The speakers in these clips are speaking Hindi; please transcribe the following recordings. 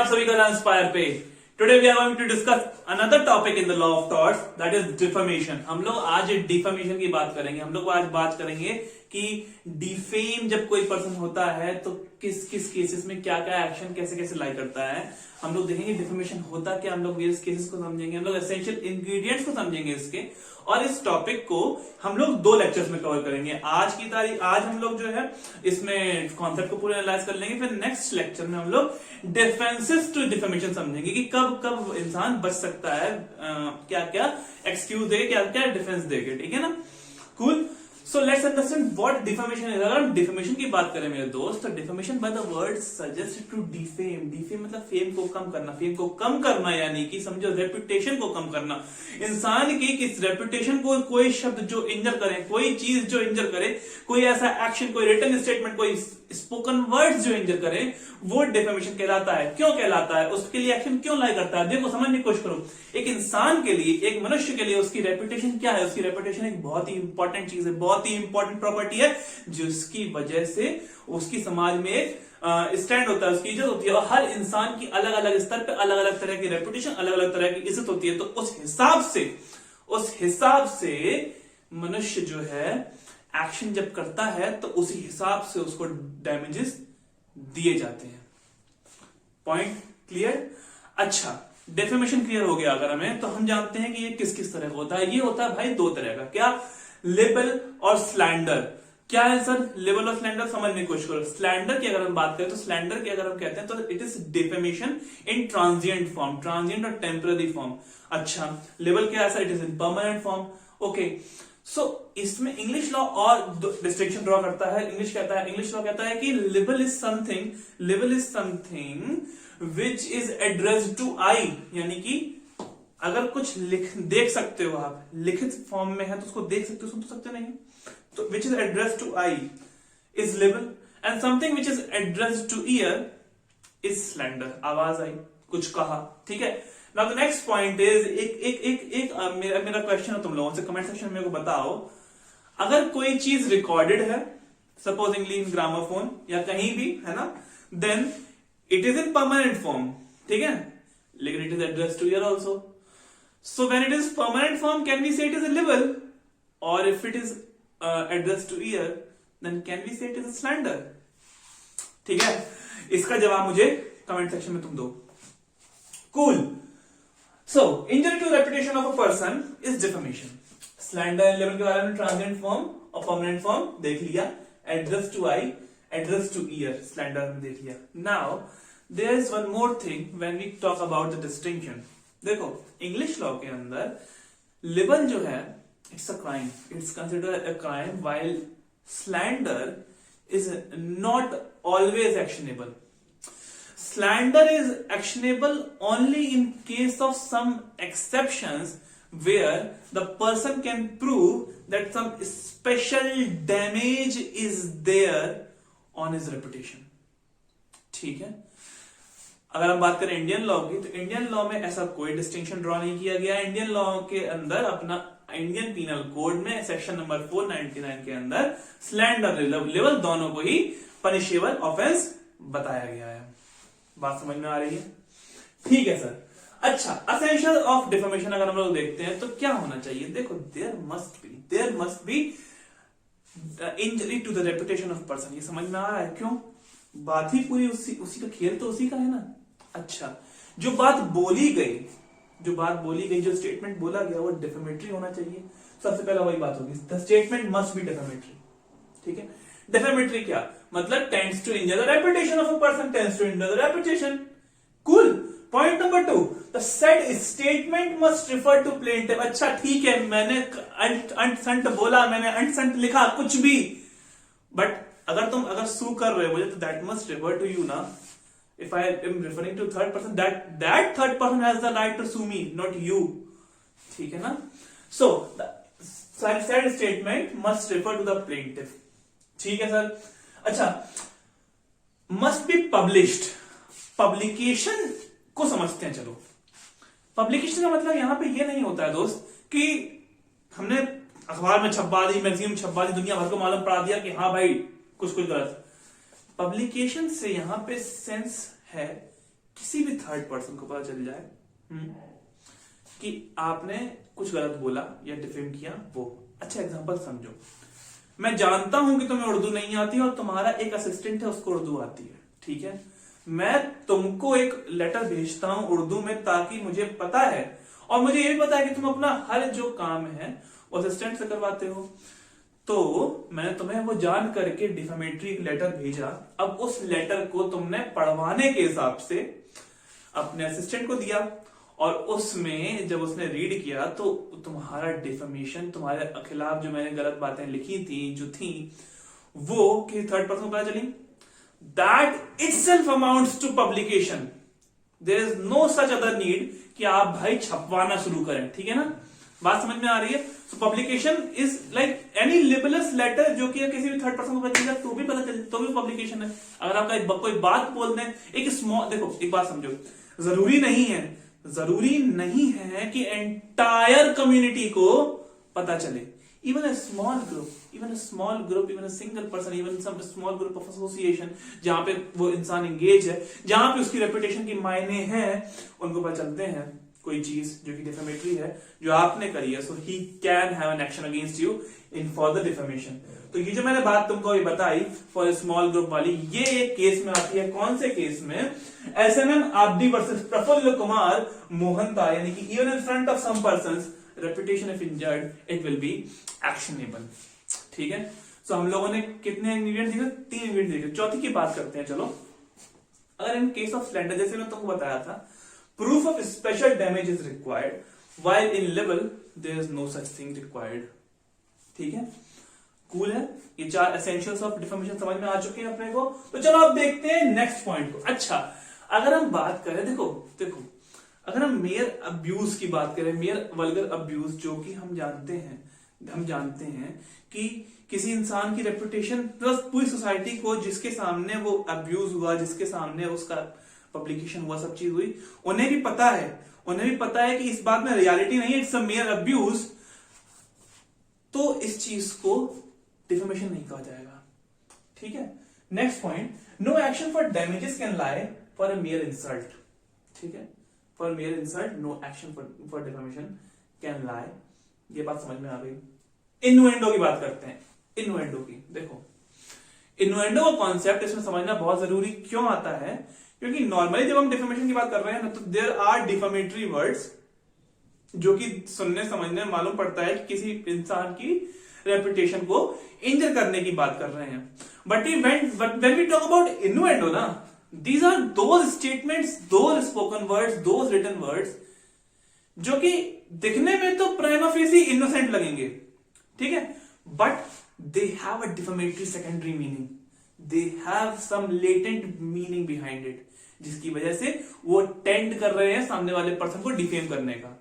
आप सभी का इंस्पायर पे। Today we are going to discuss another topic in the law of thoughts, that is defamation. हम लोग आज डिफेमेशन की बात करेंगे। हम लोग आज बात करेंगे कि डिफेम जब कोई पर्सन होता है तो किस किस केसेस में क्या क्या एक्शन कैसे कैसे लाई करता है। हम लोग देखेंगे डिफेमेशन होता क्या, हम लोग वेरियस केसेस को समझेंगे, हम लोग एसेंशियल इंग्रेडिएंट्स को समझेंगे इसके। और इस टॉपिक को हम लोग 2 लेक्चर्स में कवर करेंगे। आज हम लोग जो है इसमें कॉन्सेप्ट को पूरा एनालाइज कर लेंगे। फिर नेक्स्ट लेक्चर में हम लोग डिफेंसेस टू डिफेमेशन समझेंगे कि कब कब इंसान बच सकता है, क्या क्या एक्सक्यूज देके, क्या क्या डिफेंस देके। ठीक है ना, cool. So let's understand what defamation is. अगर हम डिफेमेशन की बात करें मेरे दोस्त, तो defamation by the word suggest to defame. Defame मतलब फेम को कम करना, फेम को कम करना यानी कि समझो रेपुटेशन को कम करना। इंसान की किस रेपुटेशन को कोई शब्द जो इंजर करे, कोई चीज जो इंजर करे, कोई ऐसा एक्शन, कोई रिटन स्टेटमेंट, कोई स्पोकन वर्ड्स जो इंजर करे, वो डिफेमेशन कहलाता है। क्यों कहलाता है, उसके लिए एक्शन क्यों लाई करता है? देखो समझने की कोशिश करो। एक इंसान के लिए, एक मनुष्य के लिए उसकी रेपुटेशन क्या है? उसकी रेपुटेशन एक बहुत ही इंपॉर्टेंट चीज है, बहुत ही इंपॉर्टेंट प्रॉपर्टी है, जिसकी वजह से उसकी समाज में एक स्टैंड होता है, उसकी इज्जत होती है। और हर इंसान की अलग अलग स्तर पे अलग अलग तरह की रेपुटेशन, अलग अलग तरह की इज्जत होती है। तो उस हिसाब से मनुष्य जो है एक्शन जब करता है तो उसी हिसाब से उसको डैमेजेस दिए जाते हैं। Point clear? अच्छा, डेफेमेशन क्लियर हो गया अगर हमें, तो हम जानते हैं कि ये किस किस तरह का होता है। ये होता है भाई 2 तरह का। क्या? लिबल और स्लैंडर। क्या है सर? लिबल और स्लैंडर समझने की कोशिश करो। स्लैंडर की अगर हम बात करें तो स्लैंडर की अगर हम कहते हैं तो it is defamation in transient form, transient और टेम्पररी फॉर्म। अच्छा, लिबल क्या है sir? It is in permanent form. Okay, so इसमें इंग्लिश लॉ और डिस्टिंक्शन ड्रॉ करता है। इंग्लिश लॉ कहता है कि libel is something which is addressed to eye, यानी कि अगर कुछ देख सकते हो आप, लिखित फॉर्म में है तो उसको देख सकते हो, सुन तो सकते नहीं, तो which is addressed to eye is libel, and something which is addressed to ear is slander. आवाज आई, कुछ कहा, ठीक है। Now the next point is, मेरा क्वेश्चन है तुम लोगों से, कमेंट सेक्शन में मेरे को बताओ, अगर कोई चीज रिकॉर्डेड है सपोजिंगली इन ग्रामोफोन या कहीं भी, है ना, then it is in permanent form, ठीक है, लेकिन it is addressed to ear also. So when it is permanent form, can we say it is a libel, और if it is addressed to ear, then can we say it is a slander. ठीक है, इसका जवाब मुझे कमेंट सेक्शन में तुम दो। Cool. So, injury to reputation of a person is defamation. Slander and libel के बारे में transient form और permanent form देख लिया, address to eye, address to ear, slander में देख लिया। Now, there is one more thing when we talk about the distinction. देखो, English law के अंदर libel जो है, it's a crime. It's considered a crime, while slander is not always actionable. Slander is actionable only in case of some exceptions where the person can prove that some special damage is there on his reputation. ठीक है, अगर हम बात करें इंडियन लॉ की, तो इंडियन लॉ में ऐसा कोई डिस्टिंक्शन ड्रॉ नहीं किया गया। इंडियन लॉ के अंदर अपना इंडियन पीनल कोड में सेक्शन नंबर 499 के अंदर स्लैंडर लिबल दोनों को ही पनिशेबल ऑफेंस बताया गया है। बात समझ में आ रही है? ठीक है सर। अच्छा, असेंशियल ऑफ डिफेमेशन अगर हम लोग देखते हैं तो क्या होना चाहिए? देखो, there must be injury to the reputation of person. ये समझ में आ रहा है? क्यों? बात ही पूरी उसी का खेल तो उसी का है ना। अच्छा, जो बात बोली गई, जो स्टेटमेंट बोला गया, वो डिफेमेटरी होना चाहिए। सबसे पहला वही बात होगी, the statement must be defamatory. ठीक है, डिफेमेटरी क्या मतलब? Tends to injure the reputation of a person, tends to injure the reputation. Cool. Point number 2, the said statement must refer to plaintiff. अच्छा ठीक है, मैंने अंट संट बोला, मैंने अंट संट लिखा, कुछ भी, बट अगर सू कर रहे हो मुझे, तो that must refer to you ना। If I am referring to third person, that third person has the right to sue me, not you. ठीक है ना? So the said statement must refer to the plaintiff. ठीक है सर। अच्छा, मस्ट बी पब्लिश्ड। पब्लिकेशन को समझते हैं। चलो, पब्लिकेशन का मतलब यहां पे ये नहीं होता है दोस्त कि हमने अखबार में छपवा दी, मैगजीन में छपवा दी, दुनिया भर को मालूम पड़ा दिया कि हाँ भाई कुछ गलत। पब्लिकेशन से यहां पे सेंस है किसी भी थर्ड पर्सन को पता चल जाए कि आपने कुछ गलत बोला या डिफेम किया, वो अच्छा एग्जांपल समझो। मैं जानता हूं कि तुम्हें उर्दू नहीं आती और तुम्हारा एक असिस्टेंट है उसको उर्दू आती है, ठीक है। मैं तुमको एक लेटर भेजता हूं उर्दू में ताकि मुझे पता है, और मुझे ये भी पता है कि तुम अपना हर जो काम है वो असिस्टेंट से करवाते हो, तो मैंने तुम्हें वो जान करके डिफेमेटरी लेटर भेजा। अब उस लेटर को तुमने पढ़वाने के हिसाब से अपने असिस्टेंट को दिया, और उसमें जब उसने रीड किया तो तुम्हारा डिफेमेशन, तुम्हारे खिलाफ जो मैंने गलत बातें लिखी थी जो थी वो कि थर्ड पर्सन को पता चली, that itself amounts to publication. There is no such other need कि आप भाई छपवाना शुरू करें, ठीक है ना, बात समझ में आ रही है। So publication is like any libellous letter जो कि किसी भी थर्ड पर्सन को पता चलेगा तो भी पता चले, तो भी पब्लिकेशन है। अगर आपका कोई बात बोल दें, एक स्मॉल, देखो एक बात समझो, जरूरी नहीं है कि एंटायर कम्युनिटी को पता चले। Even a small group, even a single person, even some small group of association जहां पे वो इंसान एंगेज है, जहां पे उसकी रेपुटेशन की मायने हैं, उनको पता चलते हैं कोई चीज जो कि डिफेमेटरी है जो आपने करी है, so he can have an action against you in for the defamation. तो ये जो मैंने बात तुमको अभी बताई फॉर स्मॉल ग्रुप वाली, ये एक केस में आती है। कौन से केस में? SMM आब्दी वर्सेस प्रफुल्ल कुमार मोहंता, यानी कि even in front of some person's reputation if injured it will be actionable, ठीक है। सो हम लोगों ने कितने इंग्रेडिएंट देखे? 3 इंग्रेडिएंट देखे। चौथी की बात करते हैं, चलो। अगर इन केस ऑफ स्लैंडर, जैसे मैं तुमको बताया था, proof of special damage is required while in libel there is no such thing required, ठीक है। कूल है, ये 4 एसेंशियल्स ऑफ डिफेमेशन समझ में आ चुके हैं अपने को। तो चलो अब देखते हैं नेक्स्ट पॉइंट को। अच्छा, अगर हम बात करें, देखो अगर हम मेयर अब्यूज की बात करें, मेयर वल्गर अब्यूज, जो कि हम जानते हैं कि किसी इंसान की रेपुटेशन प्लस पूरी सोसाइटी को जिसके सामने वो अब्यूज हुआ, जिसके सामने उसका पब्लिकेशन हुआ, सब चीज हुई, उन्हें भी पता है कि इस बात में रियलिटी नहीं है, इट्स अ मेयर अब्यूज, तो इस चीज को डिफेमेशन नहीं कहा जाएगा, ठीक है। Next point, no action for damages can lie for a mere insult, ठीक है। For mere insult no action for defamation can lie, ये बात समझ में आ गई। इन्नुएंडो की बात करते हैं, इन्नुएंडो की। देखो, इन्नुएंडो का कॉन्सेप्ट इसमें समझना बहुत जरूरी क्यों आता है, क्योंकि नॉर्मली जब हम डिफेमेशन की बात कर रहे हैं ना, तो देयर आर डिफेमेटरी वर्ड्स जो कि सुनने समझने में मालूम पड़ता है कि किसी इंसान की रेपुटेशन को इंजर करने की बात कर रहे हैं। But when we talk about innuendo ना, these are those statements, those spoken words, those written words जो कि दिखने में तो प्राइमा फेसी इनोसेंट लगेंगे, ठीक है, but they have a defamatory secondary meaning, they have some latent meaning behind it, जिसकी वजह से वो टेंड कर रहे हैं सामने वाले पर्सन को डिफेम करने का।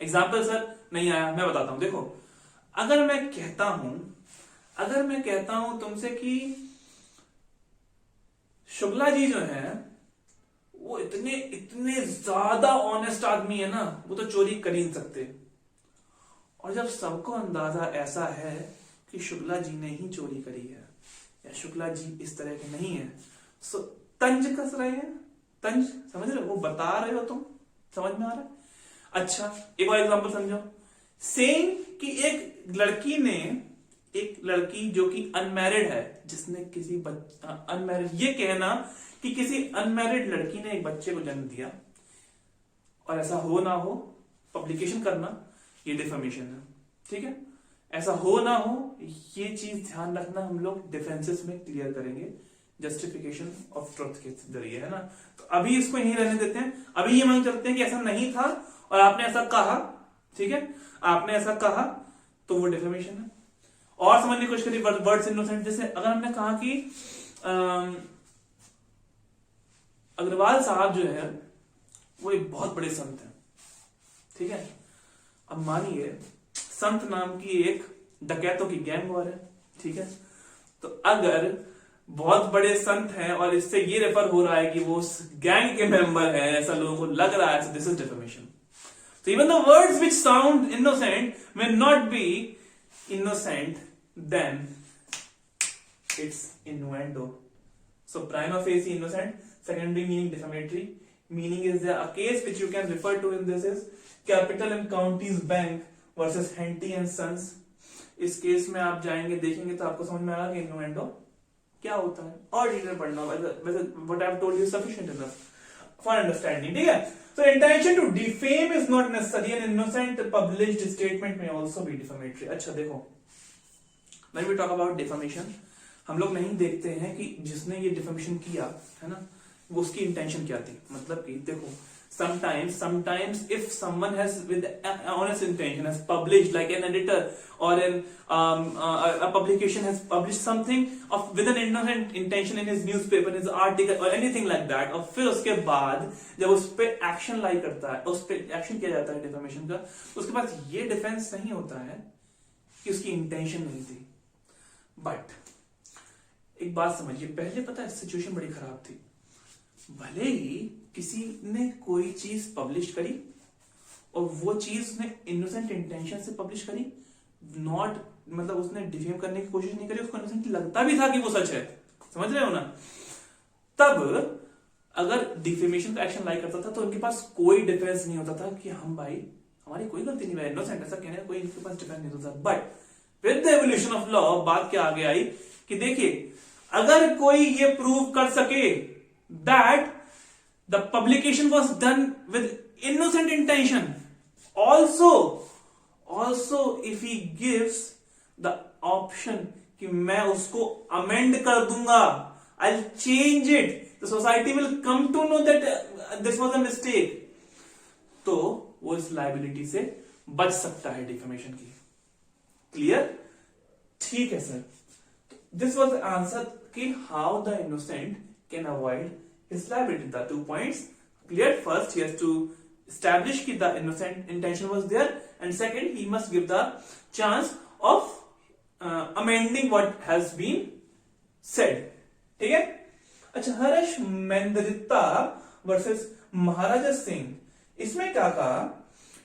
एग्जाम्पल सर नहीं आया, मैं बताता हूं। देखो, अगर मैं कहता हूं तुमसे कि शुक्ला जी जो है वो इतने ज्यादा ऑनेस्ट आदमी है ना, वो तो चोरी कर ही नहीं सकते, और जब सबको अंदाजा ऐसा है कि शुक्ला जी ने ही चोरी करी है या शुक्ला जी इस तरह के नहीं है, सो तंज कस रहे हैं, तंज समझ रहे हो, वो बता रहे हो, तुम समझ में आ रहा है। अच्छा, एक और एग्जांपल समझो, सेइंग कि एक लड़की जो कि अनमैरिड है, जिसने किसी अनमैरिड, ये कहना कि किसी अनमैरिड लड़की ने एक बच्चे को जन्म दिया और ऐसा हो ना हो, पब्लिकेशन करना, ये डिफेमेशन है, ठीक है। ऐसा हो ना हो, ये चीज ध्यान रखना, हम लोग डिफेंसेस में क्लियर करेंगे, जस्टिफिकेशन ऑफ ट्रुथ के जरिए, है ना। तो अभी इसको यहीं रहने देते हैं, अभी ये मान चलते हैं कि ऐसा नहीं था और आपने ऐसा कहा, ठीक है, आपने ऐसा कहा तो वो डिफेमेशन है। और समझने की कोशिश करिए वर्ड्स इनोसेंट, जैसे अगर हमने कहा कि अग्रवाल साहब जो है वो एक बहुत बड़े संत हैं, ठीक है। अब मानिए संत नाम की एक डकैतों की गैंग और है, ठीक है। तो अगर बहुत बड़े संत हैं और इससे ये रेफर हो रहा है कि वो उस गैंग के मेंबर हैं, ऐसा लोगों को लग रहा है, so this is defamation. So even the words which sound innocent may not be innocent, then it's innuendo. So prima facie innocent, secondary meaning defamatory, meaning is a case which you can refer to in this is Capital and Counties Bank versus Henty and Sons. इस केस में आप जाएंगे देखेंगे तो आपको समझ में आएगा कि इन्नुएंडो क्या होता है, और डिटेल पढ़ना वैसे what I have told you sufficient enough for understanding, ठीक है। So intention to defame is not necessary. An innocent published statement may also be defamatory. अच्छा देखो, when we talk about defamation, हम लोग नहीं देखते हैं कि जिसने ये defamation किया है ना, वो उसकी इंटेंशन क्या थी। मतलब कि देखो, sometimes if someone has with honest intention has published, like an editor or a publication has published something of with an innocent intention in his newspaper, in his article or anything like that, और फिर उसके बाद जब उस पे एक्शन लाई करता है, उस पे एक्शन किया जाता है डिफेमेशन का, उसके पास ये डिफेंस नहीं होता है कि उसकी इंटेंशन नहीं थी। बट एक बात समझिए, पहले पता है सिचुएशन बड़ी खराब थी। भले ही किसी ने कोई चीज पब्लिश करी और वो चीज उसने इनोसेंट इंटेंशन से पब्लिश करी, नॉट मतलब उसने डिफेम करने की कोशिश नहीं करी, उसको इनोसेंट लगता भी था कि वो सच है, समझ रहे हो ना। तब अगर डिफेमेशन का एक्शन लाई करता था तो उनके पास कोई डिफेंस नहीं होता था कि हम भाई हमारी कोई गलती नहीं, इनोसेंट ऐसा कहने का कोई इनके पास डिफेंस नहीं होता था। But with the evolution of law बात क्या आगे आई कि देखिए, अगर कोई ये प्रूव कर सके that the publication was done with innocent intention, also if he gives the option कि मैं उसको amend कर दूंगा, I'll change it, the society will come to know that this was a mistake, तो वो इस liability से बच सकता है defamation की। क्लियर? ठीक है sir. This was the answer कि how the innocent can avoid his liability. The 2 points clear. First, he has to establish that the innocent intention was there, and second, he must give the chance of amending what has been said. ठीक है? अच्छा, हर्ष मेंदरिता वर्सेस महाराजा सिंह, इसमें क्या कहा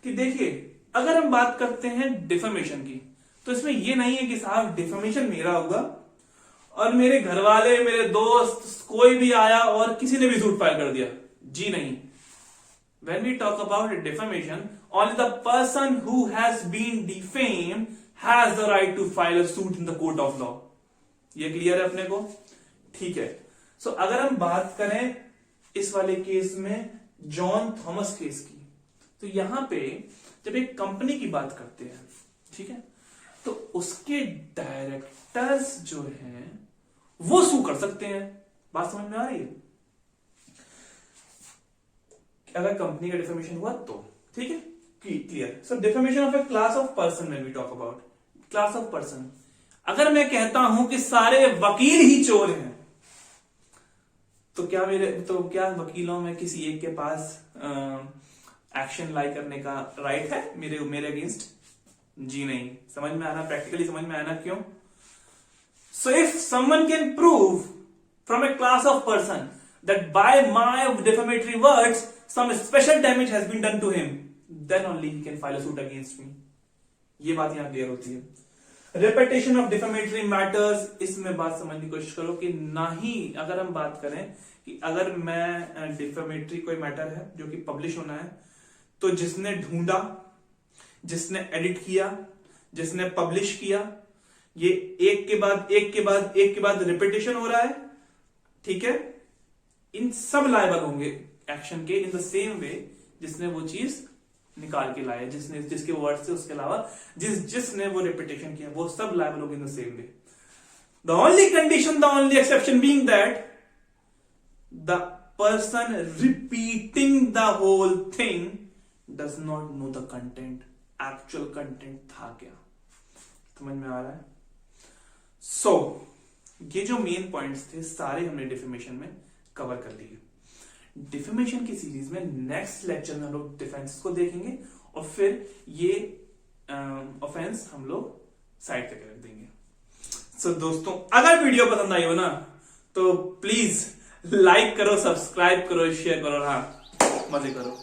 कि देखिए, अगर हम बात करते हैं डिफेमेशन की, तो इसमें ये नहीं है कि साहब डिफेमेशन मेरा होगा और मेरे घर वाले, मेरे दोस्त, कोई भी आया और किसी ने भी सूट फाइल कर दिया। जी नहीं। When we talk about defamation, only the person who has been defamed has the right to file a suit in the court of law. ये क्लियर है अपने को? ठीक है। सो अगर हम बात करें इस वाले केस में जॉन थॉमस केस की, तो यहां पे जब एक कंपनी की बात करते हैं, ठीक है, तो उसके डायरेक्टर्स जो हैं वो सू कर सकते हैं। बात समझ में आ रही है? अगर कंपनी का डिफेमेशन हुआ तो ठीक है, clear. So defamation of a class of person, when we talk about class of person, अगर मैं कहता हूं कि सारे वकील ही चोर हैं, तो क्या वकीलों में किसी एक के पास एक्शन लाई करने का राइट है मेरे अगेंस्ट? जी नहीं। समझ में आना, प्रैक्टिकली समझ में आना क्यों? So if someone can prove from A class of person that by my defamatory words some special damage has been done to him, then only he can file a suit against me. ये बात यहां क्लियर होती है। रेपिटेशन ऑफ डिफेमेटरी मैटर्स, इसमें बात समझने की कोशिश करो कि ना ही अगर हम बात करें कि अगर मैं डिफेमेटरी कोई मैटर है जो कि पब्लिश होना है, तो जिसने ढूंढा, जिसने एडिट किया, जिसने पब्लिश किया, ये एक के बाद रिपीटेशन हो रहा है, ठीक है, इन सब लायबल होंगे एक्शन के इन द सेम वे जिसने वो चीज निकाल के लाया, जिसके वर्ड से, उसके अलावा जिसने वो रिपीटेशन किया, वो सब लायबल होंगे in the same way. The only condition, the only exception being that the person repeating the whole thing does not know the content, actual content था क्या। समझ में आ रहा है? सो ये जो मेन पॉइंट्स थे सारे हमने डिफेमेशन में कवर कर लिए। डिफेमेशन की सीरीज में नेक्स्ट लेक्चर में हम लोग डिफेंस को देखेंगे और फिर ये ऑफेंस हम लोग साइड करके रख देंगे। सो दोस्तों, अगर वीडियो पसंद आई हो ना तो प्लीज लाइक करो, सब्सक्राइब करो, शेयर करो, हाँ मजे करो।